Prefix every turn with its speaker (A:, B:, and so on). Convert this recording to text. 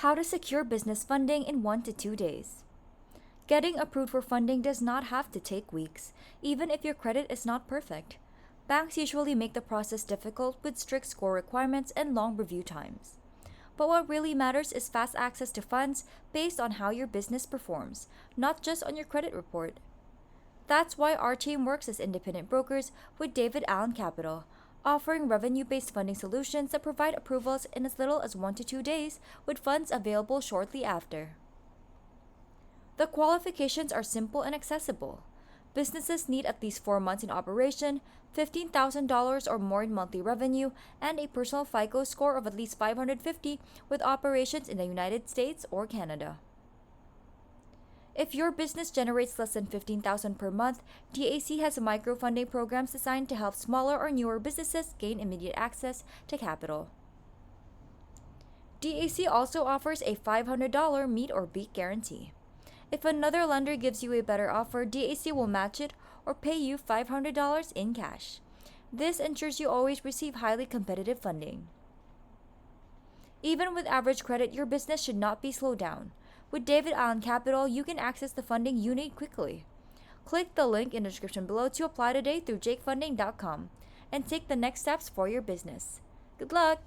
A: How to secure business funding in 1 to 2 days. Getting approved for funding does not have to take weeks, even if your credit is not perfect. Banks usually make the process difficult with strict score requirements and long review times. But what really matters is fast access to funds based on how your business performs, not just on your credit report. That's why our team works as independent brokers with David Allen Capital, offering revenue based funding solutions that provide approvals in as little as 1 to 2 days, with funds available shortly after. The qualifications are simple and accessible. Businesses need at least 4 months in operation, $15,000 or more in monthly revenue, and a personal FICO score of at least 550 with operations in the United States or Canada. If your business generates less than $15,000 per month, DAC has microfunding programs designed to help smaller or newer businesses gain immediate access to capital. DAC also offers a $500 meet or beat guarantee. If another lender gives you a better offer, DAC will match it or pay you $500 in cash. This ensures you always receive highly competitive funding. Even with average credit, your business should not be slowed down. With David Allen Capital, you can access the funding you need quickly. Click the link in the description below to apply today through jakefunding.com and take the next steps for your business. Good luck!